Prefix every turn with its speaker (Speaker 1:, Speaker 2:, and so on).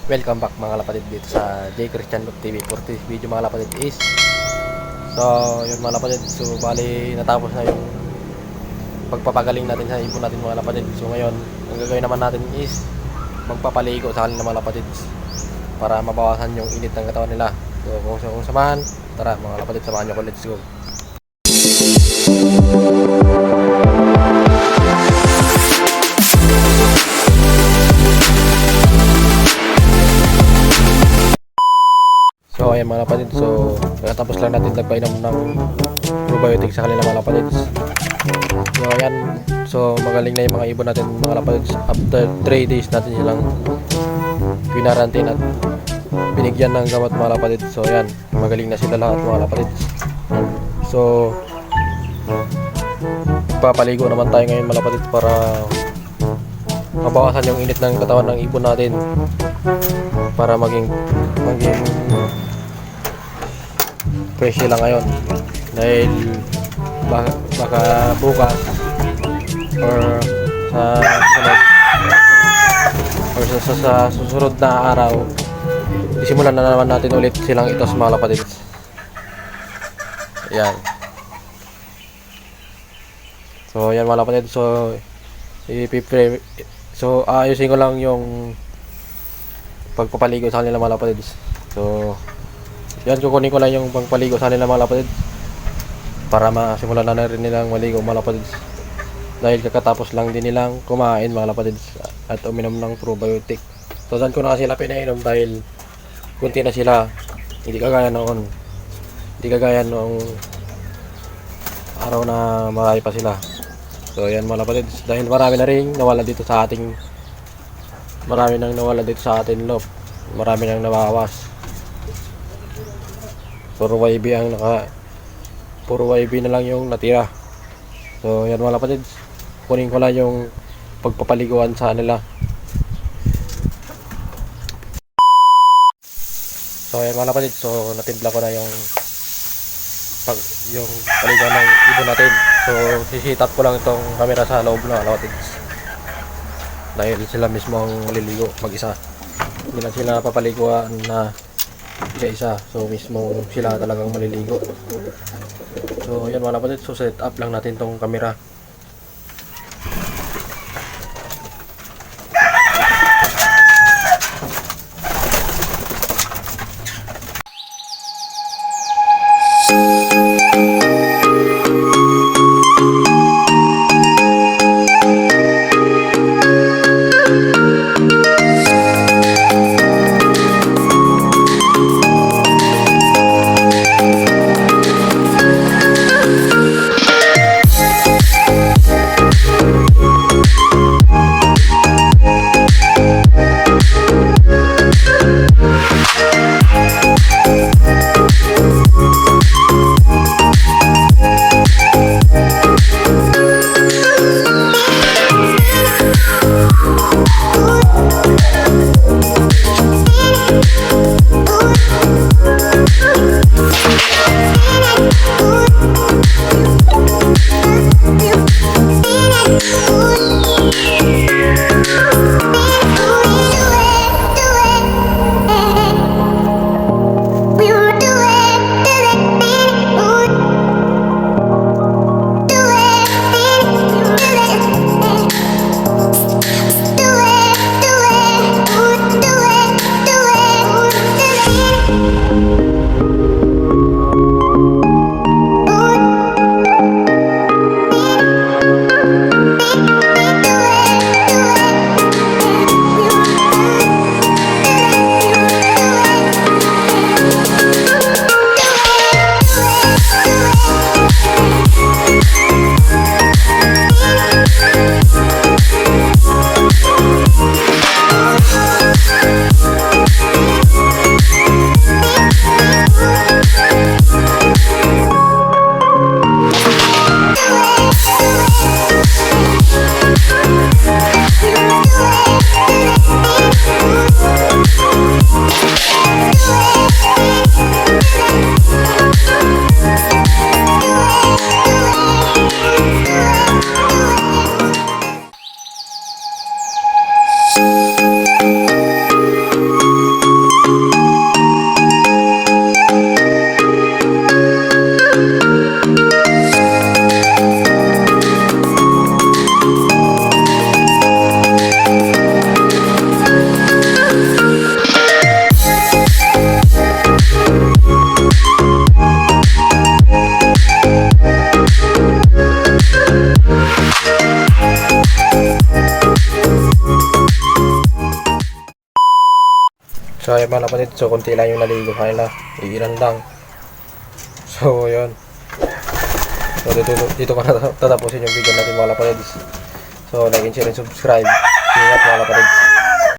Speaker 1: Welcome back mga kapatid dito sa J Christian TV. For this video mga kapatid is so yun mga kapatid, so bali natapos na yung pagpapagaling natin sa ibon natin mga kapatid. So ngayon ang gagawin naman natin is magpapaligo sa kanila mga kapatid para mabawasan yung init ng katawan nila. So kung samahan, tara mga kapatid, samahan nyo ko, let's go. So ayan mga kapatid, so tapos lang natin nagpainom ng probiotic sa kanila mga kapatid. So ayan, so magaling na yung mga ibon natin mga kapatid. After 3 days natin silang quinarantin at binigyan ng gamot mga kapatid. So ayan, magaling na sila lahat mga kapatid. So papaligo naman tayo ngayon mga kapatid para mabawasan yung init ng katawan ng ibon natin, para maging fresh sila ngayon, dahil baka bukas or sa susunod na araw isimulan na naman natin ulit silang itos mga kapatid. Ayan. So ayan mga kapatid, so ayusin ko lang yung pagpapaligo sa kanila mga kapatid. So yan, kukunin ko lang yung pagpaligo sa kanila mga kapatid para masimulan na rin nilang maligo mga kapatid, dahil kakatapos lang din nilang kumain mga kapatid at uminom ng probiotic. So dyan ko na sila pinainom dahil kunti na sila, hindi kagaya noong araw na marami pa sila. So yan mga kapatid, dahil marami na rin nawala dito sa ating loob, marami nang nawawas. Puro YB na lang yung natira. So yan mga kapatid, kunin ko lang yung pagpapaliguan sa nila. So yan mga kapatid, so natimpla ko na yung paliguan ng ibon natin. So sisitap ko lang itong camera sa loob na mga kapatid, dahil sila mismo ang maliligo mag-isa, hindi lang sila papaliguan na isa-isa. So mismo sila talagang maliligo. So yan mga kapatid, so set up lang natin tong camera. So ayun mga kapatid, so konti lang yung naligo sa kanila, iilan lang. So yun. So dito ko na tatapusin yung video natin mga kapatid. So like and share and subscribe. Ingat mga kapatid.